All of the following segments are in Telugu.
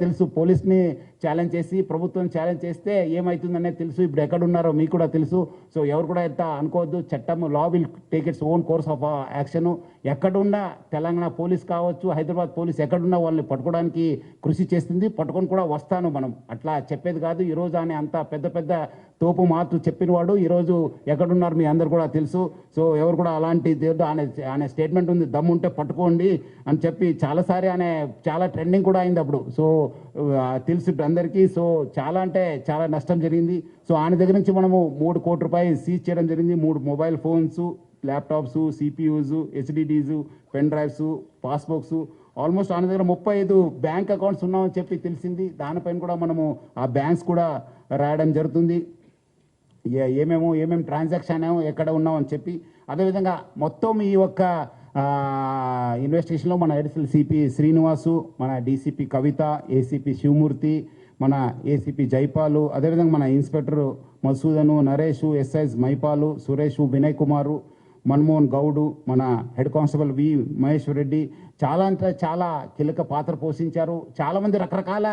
తెలుసు, పోలీస్ని ఛాలెంజ్ చేసి ప్రభుత్వం ఛాలెంజ్ చేస్తే ఏమవుతుందనేది తెలుసు. ఇప్పుడు ఎక్కడున్నారో మీకు కూడా తెలుసు. సో ఎవరు కూడా ఎంత అనుకోవద్దు. చట్టం law will take its own course of action. ఎక్కడున్నా తెలంగాణ పోలీస్ కావచ్చు, హైదరాబాద్ పోలీస్ ఎక్కడున్నా వాళ్ళని పట్టుకోవడానికి కృషి చేస్తుంది. పట్టుకొని కూడా వస్తాను. మనం అట్లా చెప్పేది కాదు. ఈరోజు ఆయన అంత పెద్ద పెద్ద తోపు మాటలు చెప్పిన వాడు ఈరోజు ఎక్కడున్నారు మీ అందరు కూడా తెలుసు. సో ఎవరు కూడా అలాంటి ఆయన స్టేట్మెంట్ ఉంది, దమ్ము ఉంటే పట్టుకోండి అని చెప్పి చాలాసారి ఆయన చాలా ట్రెండింగ్ కూడా అయింది అప్పుడు. సో తెలుసు అందరికీ. సో చాలా అంటే చాలా నష్టం జరిగింది. సో ఆయన దగ్గర నుంచి మనము 3 కోట్ల రూపాయలు సీజ్ చేయడం జరిగింది. 3 mobile phones, laptops, CPUs, HDDs, pen drives, passbooks, almost ఆయన దగ్గర 35 బ్యాంక్ అకౌంట్స్ ఉన్నామని చెప్పి తెలిసింది. దానిపైన కూడా మనము ఆ బ్యాంక్స్ కూడా రాయడం జరుగుతుంది. ఏమేమి ట్రాన్సాక్షన్ ఎక్కడ ఉన్నామని చెప్పి. అదేవిధంగా మొత్తం ఈ యొక్క ఇన్వెస్టిగేషన్లో మన అడిషనల్ సిపి శ్రీనివాసు, మన డీసీపీ కవిత, ఏసీపీ శివమూర్తి, మన ఏసీపీ జైపాలు, అదేవిధంగా మన ఇన్స్పెక్టర్ మసూదను, నరేషు, ఎస్ఐస్ మైపాలు, సురేషు, వినయ్ కుమారు, మన్మోహన్ గౌడు, మన హెడ్ కానిస్టేబుల్ వి మహేశ్వర్ రెడ్డి చాలా అంటే చాలా కీలక పాత్ర పోషించారు. చాలామంది రకరకాల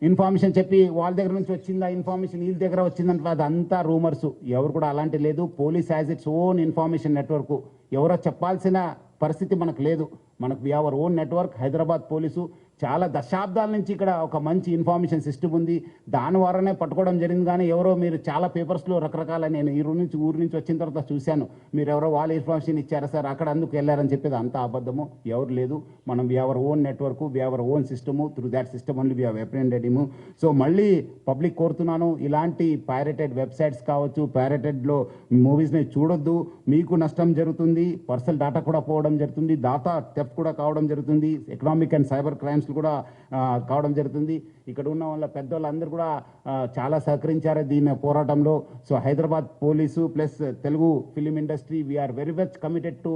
ఇన్ఫర్మేషన్ చెప్పి వాళ్ళ దగ్గర నుంచి వచ్చిందా ఇన్ఫర్మేషన్, వీళ్ళ దగ్గర వచ్చిందంటే అదంతా రూమర్స్. ఎవరు కూడా అలాంటి లేదు. Police has its own information network. ఎవరో చెప్పాల్సిన పరిస్థితి మనకు లేదు. మనకు we our own network. Hyderabad police చాలా దశాబ్దాల నుంచి ఇక్కడ ఒక మంచి ఇన్ఫర్మేషన్ సిస్టమ్ ఉంది. దాని ద్వారానే పట్టుకోవడం జరిగింది. కానీ ఎవరో మీరు చాలా పేపర్స్లో రకరకాల, నేను ఊరు నుంచి వచ్చిన తర్వాత చూశాను, మీరు ఎవరో వాళ్ళ ఇన్ఫర్మేషన్ ఇచ్చారా సార్, అక్కడ అందుకు వెళ్ళారని చెప్పేది అంతా అబద్ధము. ఎవరు లేదు. మనం we our own network, we our own system. Through that system only we have apprehended him. So మళ్ళీ పబ్లిక్ కోరుతున్నాను, ఇలాంటి పైరేటెడ్ వెబ్సైట్స్ కావచ్చు, పైరేటెడ్లో మూవీస్ని చూడొద్దు. మీకు నష్టం జరుగుతుంది. పర్సనల్ డేటా కూడా పోవడం జరుగుతుంది. డేటా థెఫ్ట్ కూడా కావడం జరుగుతుంది. ఎకనామిక్ అండ్ సైబర్ క్రైమ్స్ కూడా కావడం జరుగుతుంది. ఇక్కడ ఉన్న వాళ్ళ పెద్దవాళ్ళందరూ కూడా చాలా సహకరించారు దీని పోరాటంలో. So Hyderabad police plus Telugu film industry we are very much committed to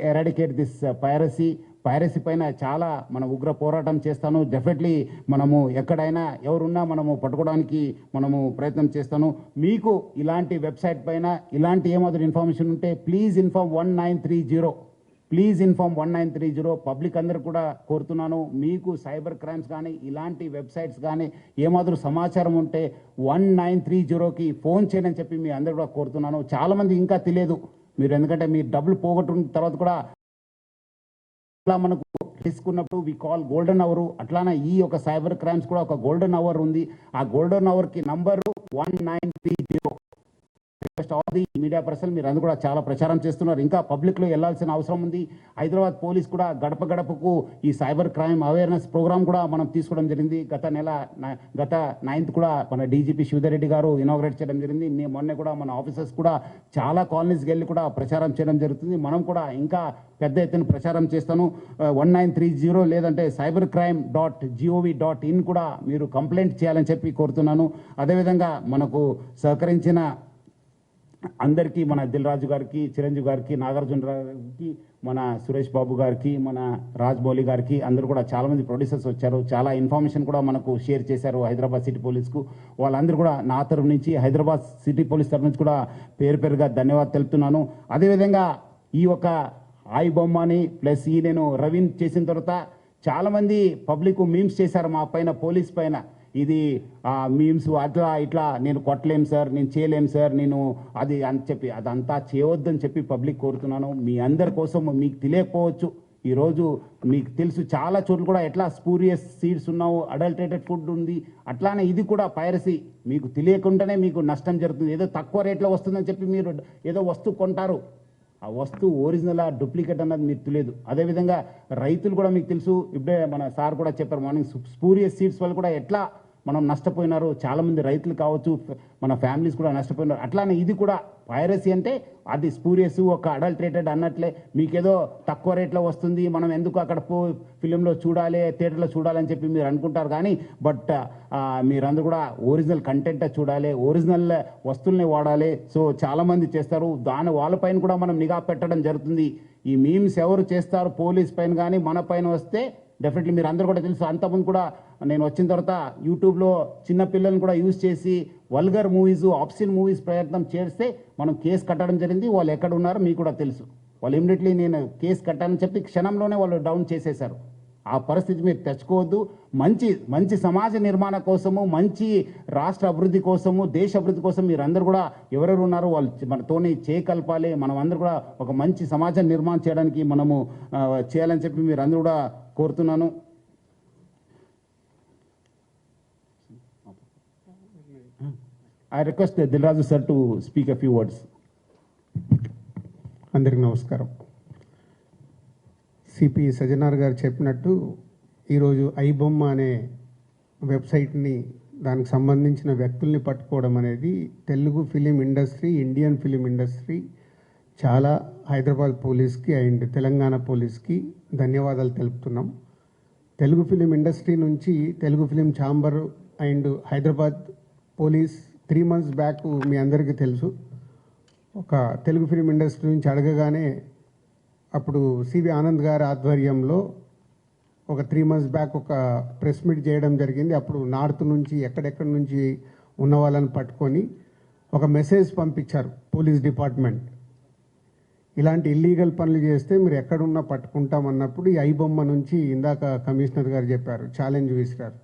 eradicate this piracy పైన చాలా మన ఉగ్ర పోరాటం చేస్తాను. డెఫినెట్లీ మనము ఎక్కడైనా ఎవరున్నా మనము పట్టుకోవడానికి మనము ప్రయత్నం చేస్తాను. మీకు ఇలాంటి వెబ్సైట్ పైన ఇలాంటి ఏమాత్రం ఇన్ఫర్మేషన్ ఉంటే please inform 1930. Please inform 1930. Public అందరూ కూడా కోరుతున్నాను, మీకు సైబర్ క్రైమ్స్ కానీ ఇలాంటి వెబ్సైట్స్ కానీ ఏమాత్రం సమాచారం ఉంటే 1930కి ఫోన్ చేయని చెప్పి మీ అందరూ కూడా కోరుతున్నాను. చాలామంది ఇంకా తెలియదు మీరు, ఎందుకంటే మీరు డబ్బులు పోగొట్టిన తర్వాత కూడా మనకు తీసుకున్నప్పుడు వి కాల్ గోల్డెన్ అవర్. అట్లానే ఈ యొక్క సైబర్ క్రైమ్స్ కూడా ఒక గోల్డెన్ అవర్ ఉంది. ఆ గోల్డెన్ అవర్కి number 1930. All the media person మీరు అందరూ కూడా చాలా ప్రచారం చేస్తున్నారు. ఇంకా పబ్లిక్లో వెళ్ళాల్సిన అవసరం ఉంది. హైదరాబాద్ పోలీస్ కూడా గడప గడపకు ఈ సైబర్ క్రైమ్ అవేర్నెస్ ప్రోగ్రామ్ కూడా మనం తీసుకోవడం జరిగింది. గత 9th కూడా మన డీజీపీ శివధర్ గారు ఇనాగ్రేట్ చేయడం జరిగింది. మొన్న కూడా మన ఆఫీసర్స్ కూడా చాలా కాలనీస్కి వెళ్ళి కూడా ప్రచారం చేయడం జరుగుతుంది. మనం కూడా ఇంకా పెద్ద ఎత్తున ప్రచారం చేస్తాను. 1930 లేదంటే cybercrime.gov.in కూడా మీరు కంప్లైంట్ చేయాలని చెప్పి కోరుతున్నాను. అదేవిధంగా మనకు సహకరించిన అందరికీ, మన దిల్ రాజు గారికి, చిరంజీవి గారికి, నాగార్జున గారికి, మన సురేష్ బాబు గారికి, మన రాజ్మౌళి గారికి, అందరూ కూడా చాలామంది ప్రొడ్యూసర్స్ వచ్చారు. చాలా ఇన్ఫర్మేషన్ కూడా మనకు షేర్ చేశారు హైదరాబాద్ సిటీ పోలీస్కు. వాళ్ళందరూ కూడా నా తరఫు నుంచి, హైదరాబాద్ సిటీ పోలీస్ తరఫు నుంచి కూడా పేరుగా ధన్యవాదాలు తెలుపుతున్నాను. అదేవిధంగా ఈ యొక్క ఆయి బొమ్మని ప్లస్ ఈ నేను రవీన్ చేసిన తర్వాత చాలామంది పబ్లిక్ మీమ్స్ చేశారు మా పైన, పోలీస్ పైన. ఇది మీమ్స్ అట్లా ఇట్లా నేను కొట్టలేం సార్, నేను చేయలేం సార్, నేను అది అని చెప్పి అదంతా చేయవద్దని చెప్పి పబ్లిక్ కోరుతున్నాను. మీ అందరి కోసం మీకు తెలియకపోవచ్చు, ఈరోజు మీకు తెలుసు చాలా చోట్ల కూడా ఎట్లా స్పూరియస్ సీడ్స్ ఉన్నావు, అడల్టరేటెడ్ ఫుడ్ ఉంది. అట్లానే ఇది కూడా పైరసీ. మీకు తెలియకుండానే మీకు నష్టం జరుగుతుంది. ఏదో తక్కువ రేట్లో వస్తుందని చెప్పి మీరు ఏదో వస్తువు కొంటారు, ఆ వస్తువు ఒరిజినల్ డూప్లికేట్ అన్నది మీకు తెలియదు. అదేవిధంగా రైతులు కూడా మీకు తెలుసు, ఇప్పుడే మన సార్ కూడా చెప్పారు మార్నింగ్, స్పూరియస్ సీడ్స్ వల్ల కూడా ఎట్లా మనం నష్టపోయినారు. చాలామంది రైతులు కావచ్చు, మన ఫ్యామిలీస్ కూడా నష్టపోయినారు. అట్లానే ఇది కూడా పైరసీ అంటే అది స్పూరియస్, ఒక అడల్టరేటెడ్ అన్నట్లే. మీకేదో తక్కువ రేట్లో వస్తుంది, మనం ఎందుకు అక్కడ ఫిలింలో చూడాలి, థియేటర్లో చూడాలని చెప్పి మీరు అనుకుంటారు. కానీ బట్ మీరందరూ కూడా ఒరిజినల్ కంటెంట్ చూడాలి, ఒరిజినల్ వస్తువుల్ని వాడాలి. సో చాలామంది చేస్తారు, వాళ్ళపైన కూడా మనం నిఘా పెట్టడం జరుగుతుంది. ఈ మీమ్స్ ఎవరు చేస్తారు పోలీస్ పైన కానీ మన పైన వస్తే డెఫినెట్లీ మీరు అందరూ కూడా తెలుసు. అంతకుముందు కూడా నేను వచ్చిన తర్వాత యూట్యూబ్లో చిన్న పిల్లల్ని కూడా యూజ్ చేసి వల్గర్ మూవీస్, ఆప్షన్ మూవీస్ ప్రయత్నం చేస్తే మనం కేసు కట్టడం జరిగింది. వాళ్ళు ఎక్కడ ఉన్నారో మీకు కూడా తెలుసు. వాళ్ళు ఇమ్మీడియట్లీ నేను కేసు కట్టాలని చెప్పి క్షణంలోనే వాళ్ళు డౌన్ చేసేశారు. ఆ పరిస్థితి మీరు తెచ్చుకోవద్దు. మంచి మంచి సమాజ నిర్మాణ కోసము, మంచి రాష్ట్ర అభివృద్ధి కోసము, దేశ అభివృద్ధి కోసం మీరందరూ కూడా ఎవరెవరు ఉన్నారో వాళ్ళు మనతోనే చేయకలపాలి. మనం అందరూ కూడా ఒక మంచి సమాజ నిర్మాణం చేయడానికి మనము చేయాలని చెప్పి మీరందరూ కూడా కోరుతున్నాను. I request Dilraju sir to speak a few words. అందరికీ నమస్కారం. సిపి సజ్జనార్ గారు చెప్పినట్టు ఈరోజు ఐబొమ్మ అనే వెబ్సైట్ని, దానికి సంబంధించిన వ్యక్తుల్ని పట్టుకోవడం అనేది Telugu film industry, Indian film industry చాలా హైదరాబాద్ పోలీస్కి అండ్ తెలంగాణ పోలీస్కి ధన్యవాదాలు తెలుపుతున్నాం. తెలుగు ఫిలిం ఇండస్ట్రీ నుంచి Telugu film chamber and Hyderabad police 3 months back మీ అందరికీ తెలుసు, ఒక తెలుగు ఫిలిం ఇండస్ట్రీ నుంచి అడగగానే అప్పుడు సివి ఆనంద్ గారి ఆధ్వర్యంలో ఒక 3 months బ్యాక్ ఒక ప్రెస్ మీట్ చేయడం జరిగింది. అప్పుడు నార్త్ నుంచి ఎక్కడెక్కడి నుంచి ఉన్న వాళ్ళని పట్టుకొని ఒక మెసేజ్ పంపించారు పోలీస్ డిపార్ట్మెంట్, ఇలాంటి ఇల్లీగల్ పనులు చేస్తే మీరు ఎక్కడున్నా పట్టుకుంటామన్నప్పుడు ఈ ఐబొమ్మ నుంచి ఇందాక కమిషనర్ గారు చెప్పారు, ఛాలెంజ్ విసిరారు.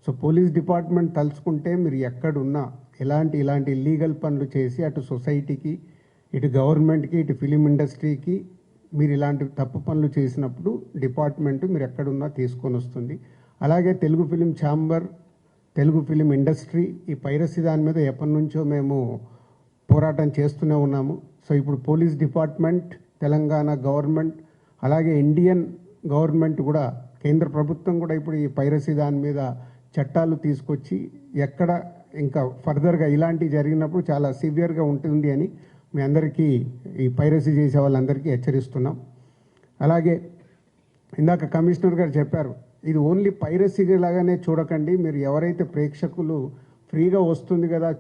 సో పోలీస్ డిపార్ట్మెంట్ తలుచుకుంటే మీరు ఎక్కడున్నా ఇలాంటి ఇల్లీగల్ పనులు చేసి అటు సొసైటీకి, ఇటు గవర్నమెంట్కి, ఇటు ఫిలిం ఇండస్ట్రీకి మీరు ఇలాంటి తప్పు పనులు చేసినప్పుడు డిపార్ట్మెంట్ మీరు ఎక్కడున్నా తీసుకొని వస్తుంది. అలాగే Telugu film chamber, Telugu film industry ఈ పైరసీ దాని మీద ఎప్పటి నుంచో మేము పోరాటం చేస్తూనే ఉన్నాము. సో ఇప్పుడు పోలీస్ డిపార్ట్మెంట్, తెలంగాణ గవర్నమెంట్, అలాగే ఇండియన్ గవర్నమెంట్ కూడా, కేంద్ర ప్రభుత్వం కూడా ఇప్పుడు ఈ పైరసీ దాని మీద చట్టాలు తీసుకొచ్చి ఎక్కడ ఇంకా ఫర్దర్గా ఇలాంటివి జరిగినప్పుడు చాలా సివియర్గా ఉంటుంది అని మీ అందరికీ, ఈ పైరసీ చేసే వాళ్ళందరికీ హెచ్చరిస్తున్నాం. అలాగే ఇందాక కమిషనర్ గారు చెప్పారు, ఇది ఓన్లీ పైరసీ లాగానే చూడకండి, మీరు ఎవరైతే ప్రేక్షకులు ఫ్రీగా వస్తుంది కదా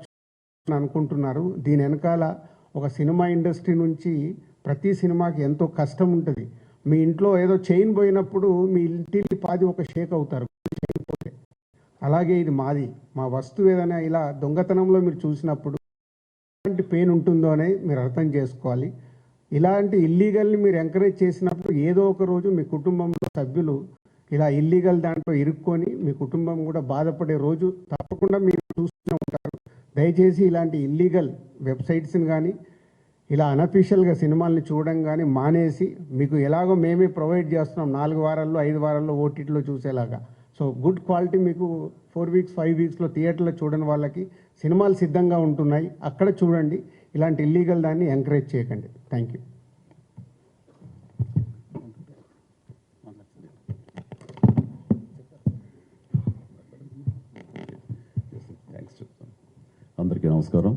అనుకుంటున్నారు, దీని వెనకాల ఒక సినిమా ఇండస్ట్రీ నుంచి ప్రతి సినిమాకి ఎంతో కష్టం ఉంటుంది. మీ ఇంట్లో ఏదో చైన్ పోయినప్పుడు మీ ఇంటిని పాది ఒక షేక్ అవుతారు, చైన్ పోతే. అలాగే ఇది మాది, మా వస్తువు ఏదైనా ఇలా దొంగతనంలో మీరు చూసినప్పుడు ఎలాంటి పెయిన్ ఉంటుందో అని మీరు అర్థం చేసుకోవాలి. ఇలాంటి ఇల్లీగల్ని మీరు ఎంకరేజ్ చేసినప్పుడు ఏదో ఒక రోజు మీ కుటుంబంలో సభ్యులు ఇలా ఇల్లీగల్ దాంట్లో ఇరుక్కొని మీ కుటుంబం కూడా బాధపడే రోజు తప్పకుండా మీరు చూస్తూనే ఉంటారు. దయచేసి ఇలాంటి ఇల్లీగల్ వెబ్సైట్స్ని కానీ, ఇలా అనఫీషియల్గా సినిమాల్ని చూడడం కానీ మానేసి, మీకు ఎలాగో మేమే ప్రొవైడ్ చేస్తున్నాం 4 వారాల్లో 5 వారాల్లో ఓటీటీలో చూసేలాగా. సో గుడ్ క్వాలిటీ మీకు 4 weeks 5 weeksలో థియేటర్లో చూడని వాళ్ళకి సినిమాలు సిద్ధంగా ఉంటున్నాయి, అక్కడ చూడండి. ఇలాంటి ఇల్లీగల్ దాన్ని ఎంకరేజ్ చేయకండి. Thank you. అందరికీ నమస్కారం.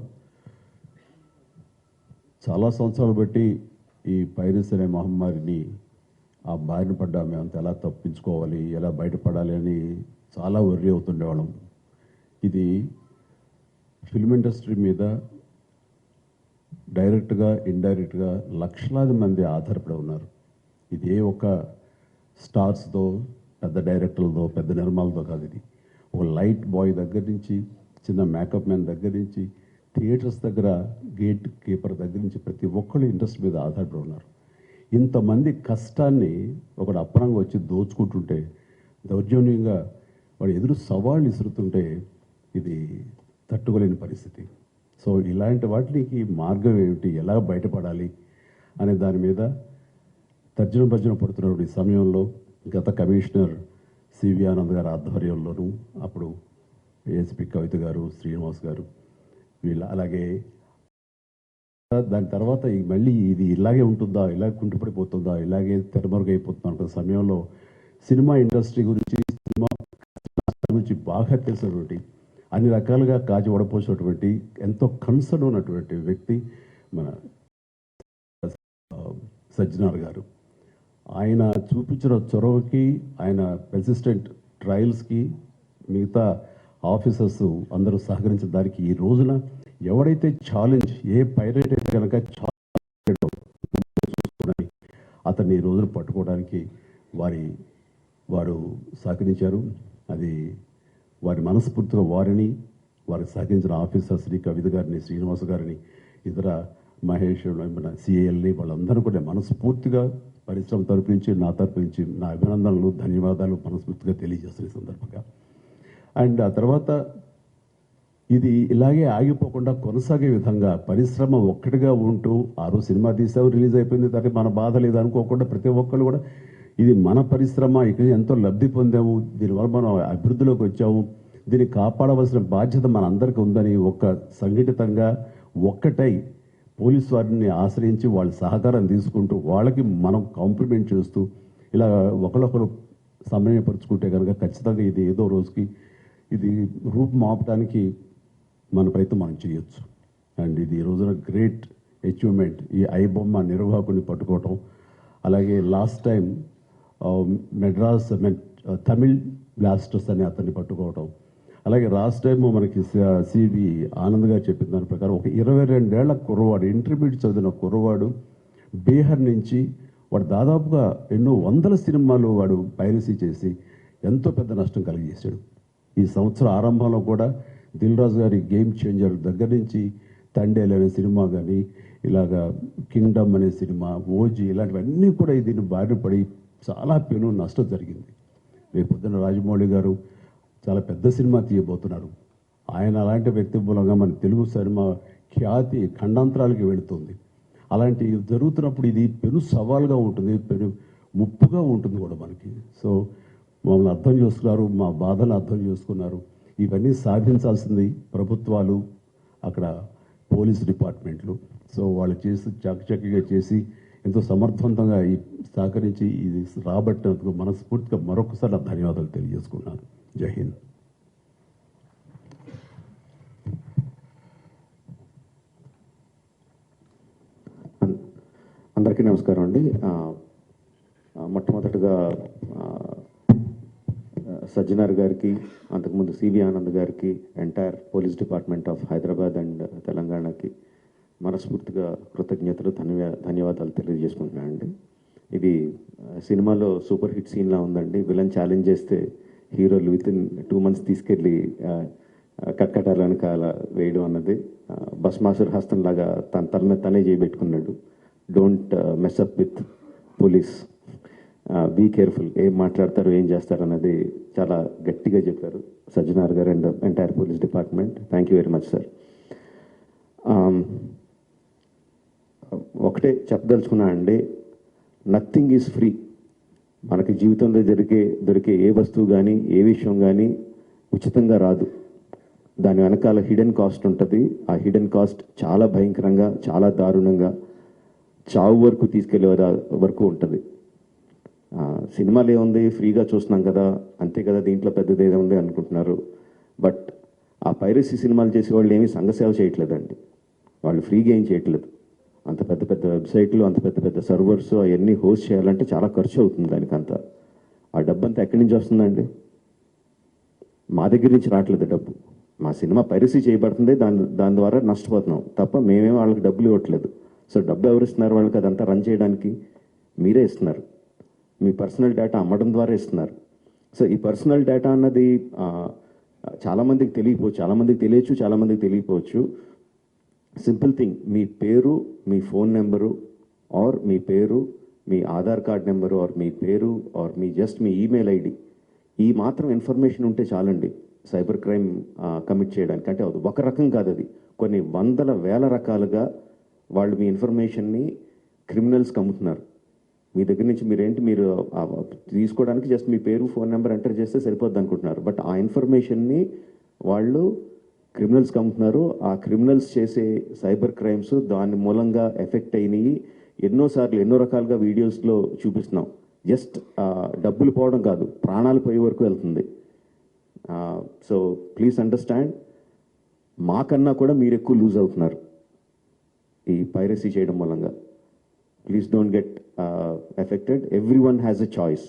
చాలా సంవత్సరాలు బట్టి ఈ పైరసీ అనే మహమ్మారిని, ఆ బారిన పడ్డా మేమంతా ఎలా తప్పించుకోవాలి, ఎలా బయటపడాలి అని చాలా వర్రీ అవుతుండేవాళ్ళం. ఇది ఫిల్మ్ ఇండస్ట్రీ మీద డైరెక్ట్గా ఇండైరెక్ట్గా లక్షలాది మంది ఆధారపడి ఉన్నారు. ఇది ఏ ఒక స్టార్స్తో, పెద్ద డైరెక్టర్లతో, పెద్ద నిర్మాలతో కాదు. ఇది ఒక లైట్ బాయ్ దగ్గర నుంచి, చిన్న మేకప్ మ్యాన్ దగ్గర నుంచి, థియేటర్స్ దగ్గర గేట్ కీపర్ దగ్గర నుంచి ప్రతి ఒక్కళ్ళు ఇండస్ట్రీ మీద ఆధారపడి ఉన్నారు. ఇంతమంది కష్టాన్ని ఒకడు అప్పనంగా వచ్చి దోచుకుంటుంటే, దౌర్జన్యంగా వాడు ఎదురు సవాళ్ళు ఇసురుతుంటే ఇది తట్టుకోలేని పరిస్థితి. సో ఇలాంటి వాటికి మార్గం ఏమిటి, ఎలా బయటపడాలి అనే దాని మీద తర్జన పడుతున్నటువంటి సమయంలో గత కమిషనర్ సివి ఆనంద్ గారి ఆధ్వర్యంలోనూ, అప్పుడు ఏఎస్పీ కవిత గారు, శ్రీనివాస్ గారు, వీళ్ళ, అలాగే దాని తర్వాత మళ్ళీ ఇది ఇలాగే ఉంటుందా, ఇలాగే కుంటుపడిపోతుందా, ఇలాగే తెరమరుగైపోతుందా అనుకున్న సమయంలో సినిమా ఇండస్ట్రీ గురించి, సినిమా గురించి బాగా తెలిసినటువంటి, అన్ని రకాలుగా కాచి వడపోసినటువంటి, ఎంతో కన్సర్న్ ఉన్నటువంటి వ్యక్తి మన సజ్జనార్ గారు. ఆయన చూపించిన చొరవకి, ఆయన పెర్సిస్టెంట్ ట్రయల్స్కి మిగతా ఆఫీసర్స్ అందరూ సహకరించిన దానికి ఈ రోజున ఎవరైతే ఛాలెంజ్, ఏ పైరేట్ అయితే కనుక చూసుకుని అతన్ని ఈ రోజున పట్టుకోవడానికి వారు సహకరించారు. అది వారి మనస్ఫూర్తిగా వారిని, వారికి సహకరించిన ఆఫీసర్స్ని, కవిత గారిని, శ్రీనివాస్ గారిని, ఇతర మహేష్, మన సిఏఎల్ని, వాళ్ళందరూ కూడా మనస్ఫూర్తిగా పరిశ్రమ తరపు నుంచి నా తరపు నుంచి నా అభినందనలు ధన్యవాదాలు మనస్ఫూర్తిగా తెలియజేస్తున్న ఈ సందర్భంగా. అండ్ ఆ తర్వాత ఇది ఇలాగే ఆగిపోకుండా కొనసాగే విధంగా పరిశ్రమ ఒక్కటిగా ఉంటూ ఆ రోజు సినిమా తీసాము, రిలీజ్ అయిపోయింది, దాన్ని మన బాధ లేదు అనుకోకుండా ప్రతి ఒక్కళ్ళు కూడా ఇది మన పరిశ్రమ, ఇక్కడ ఎంతో లబ్ధి పొందాము, దీనివల్ల మనం అభివృద్ధిలోకి వచ్చాము, దీన్ని కాపాడవలసిన బాధ్యత మన అందరికీ ఉందని ఒక సంఘటితంగా ఒక్కటై పోలీసు వారిని ఆశ్రయించి వాళ్ళ సహకారం తీసుకుంటూ వాళ్ళకి మనం కాంప్లిమెంట్ చేస్తూ ఇలా ఒకరొకరు సమన్వయపరుచుకుంటే కనుక ఖచ్చితంగా ఇది ఏదో రోజుకి ఇది రూపు మాపడానికి మన ప్రయత్నం మనం చేయొచ్చు. అండ్ ఇది ఈ రోజున గ్రేట్ అచీవ్మెంట్ ఈ ఐబొమ్మ నిర్వాహకుని పట్టుకోవటం. అలాగే last time Madras Tamil blasters అని అతన్ని పట్టుకోవటం. అలాగే లాస్ట్ టైం మనకి సివి ఆనంద్ గారు చెప్పిన దాని ప్రకారం ఒక 22 ఏళ్ల కుర్రవాడు, ఇంటర్మీడియట్ చదివిన కుర్రవాడు, బీహార్ నుంచి వాడు దాదాపుగా ఎన్నో వందల సినిమాలు వాడు పైరసీ చేసి ఎంతో పెద్ద నష్టం కలిగజేశాడు. ఈ సంవత్సరం ఆరంభంలో కూడా దిల్ రాజు గారి గేమ్ చేంజర్ దగ్గర నుంచి తండేల్ అనే సినిమా కానీ, ఇలాగా కింగ్డమ్ అనే సినిమా, ఓజీ, ఇలాంటివన్నీ కూడా దీన్ని బారిన పడి చాలా పెను నష్టం జరిగింది. రేపు పొద్దున్న రాజమౌళి గారు చాలా పెద్ద సినిమా తీయబోతున్నారు. ఆయన అలాంటి వ్యక్తి మూలంగా మన తెలుగు సినిమా ఖ్యాతి ఖండాంతరాలకి వెళుతుంది. అలాంటి జరుగుతున్నప్పుడు ఇది పెను సవాల్గా ఉంటుంది, పెను ముప్పుగా ఉంటుంది కూడా మనకి. సో మమ్మల్ని అర్థం చేసుకున్నారు, మా బాధను అర్థం చేసుకున్నారు. ఇవన్నీ సాధించాల్సింది ప్రభుత్వాలు, అక్కడ పోలీస్ డిపార్ట్మెంట్లు. సో వాళ్ళు చేసి చకచకిగా చేసి ఎంతో సమర్థవంతంగా ఈ సహకరించి ఇది రాబట్టినందుకు మనస్ఫూర్తిగా మరొకసారి ధన్యవాదాలు తెలియజేసుకున్నాను. జై హింద్. అందరికీ నమస్కారం అండి. మొట్టమొదటిగా సజ్జనార్ గారికి, అంతకుముందు సివి ఆనంద్ గారికి, entire police department of Hyderabad and తెలంగాణకి మనస్ఫూర్తిగా కృతజ్ఞతలు, ధన్యవాదాలు తెలియజేసుకుంటున్నానండి. ఇది సినిమాలో సూపర్ హిట్ సీన్లా ఉందండి. విలన్ ఛాలెంజ్ చేస్తే హీరోలు వితిన్ 2 months తీసుకెళ్ళి కట్కటాల వెనకాల వేయడం అన్నది భస్మాసుర హస్తం లాగా తన తల మీద తనే చేయబెట్టుకున్నాడు. Don't mess up with police, be careful, ఏం మాట్లాడతారు ఏం చేస్తారు అన్నది చాలా గట్టిగా చెప్పారు సజ్జనార్ గారు and entire police department. Thank you very much sir. ఒకటే చెప్పదలుచుకున్నా అండి, నథింగ్ ఈజ్ ఫ్రీ. మనకి జీవితంలో దొరికే ఏ వస్తువు కానీ ఏ విషయం కానీ ఉచితంగా రాదు. దాని వెనకాల హిడెన్ కాస్ట్ ఉంటుంది. ఆ హిడెన్ కాస్ట్ చాలా భయంకరంగా, చాలా దారుణంగా, చావు వరకు తీసుకెళ్లే వరకు ఉంటుంది. సినిమాలు ఏముంది, ఫ్రీగా చూస్తున్నాం కదా, అంతే కదా, దీంట్లో పెద్దది ఏముంది అనుకుంటున్నారు. బట్ ఆ పైరసీ సినిమాలు చేసేవాళ్ళు ఏమీ సంఘసేవ చేయట్లేదండి. వాళ్ళు ఫ్రీగా ఏం చేయట్లేదు. అంత పెద్ద పెద్ద వెబ్సైట్లు, అంత పెద్ద పెద్ద సర్వర్స్ అవన్నీ హోస్ట్ చేయాలంటే చాలా ఖర్చు అవుతుంది. దానికంతా ఆ డబ్బు అంతా ఎక్కడి నుంచి వస్తుందండి? మా దగ్గర నుంచి రావట్లేదు డబ్బు. మా సినిమా పైరసీ చేయబడుతుంది, దాని ద్వారా నష్టపోతున్నాం తప్ప మేమేం వాళ్ళకి డబ్బులు ఇవ్వట్లేదు. సో డబ్బు ఎవరు ఇస్తున్నారు వాళ్ళకి? అదంతా రన్ చేయడానికి మీరే ఇస్తున్నారు. మీ పర్సనల్ డేటా అమ్మడం ద్వారా ఇస్తున్నారు. సో ఈ పర్సనల్ డేటా అన్నది చాలామందికి తెలియకపోవచ్చు, చాలామందికి తెలియచ్చు, చాలామందికి తెలియకపోవచ్చు. సింపుల్ థింగ్, మీ పేరు, మీ ఫోన్ నెంబరు, ఆర్ మీ పేరు, మీ ఆధార్ కార్డ్ నెంబరు, ఆర్ మీ పేరు, ఆర్ మీ ఈమెయిల్ ఐడి, ఈ మాత్రం ఇన్ఫర్మేషన్ ఉంటే చాలండి సైబర్ క్రైమ్ కమిట్ చేయడానికి. అంటే ఒక రకం కాదు, అది కొన్ని వందల వేల రకాలుగా వాళ్ళు మీ ఇన్ఫర్మేషన్ని క్రిమినల్స్కి అమ్ముతున్నారు. మీ దగ్గర నుంచి మీరు తీసుకోవడానికి జస్ట్ మీ పేరు, ఫోన్ నెంబర్ ఎంటర్ చేస్తే సరిపోద్ది అనుకుంటున్నారు. బట్ ఆ ఇన్ఫర్మేషన్ని వాళ్ళు క్రిమినల్స్కి అమ్ముతున్నారు. ఆ క్రిమినల్స్ చేసే సైబర్ క్రైమ్స్ దాని మూలంగా ఎఫెక్ట్ అయినాయి. ఎన్నోసార్లు ఎన్నో రకాలుగా వీడియోస్లో చూపిస్తున్నాం. జస్ట్ డబ్బులు పోవడం కాదు, ప్రాణాలు పోయే వరకు వెళ్తుంది. సో ప్లీజ్ అండర్స్టాండ్, మాకన్నా కూడా మీరు ఎక్కువ లూజ్ అవుతున్నారు ఈ పైరసీ చేయడం మూలంగా. Please don't get affected. Every one has a choice.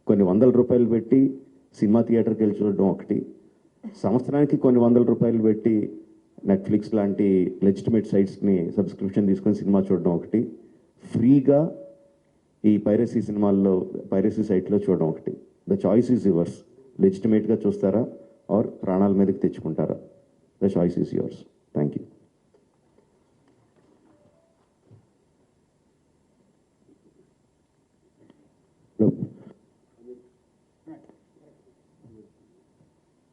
కొన్ని వందల రూపాయలు పెట్టి సినిమా థియేటర్కి వెళ్ళి చూడడం ఒకటి, సంవత్సరానికి కొన్ని వందల రూపాయలు పెట్టి నెట్ఫ్లిక్స్ లాంటి లెజిటిమేట్ సైట్స్ని సబ్స్క్రిప్షన్ తీసుకొని సినిమా చూడడం ఒకటి, ఫ్రీగా ఈ పైరసీ సైట్లో చూడడం ఒకటి. The choice is yours. లెజిటిమేట్గా చూస్తారా ఆర్ ప్రాణాల మీదకి తెచ్చుకుంటారా? The choice is yours. Thank you.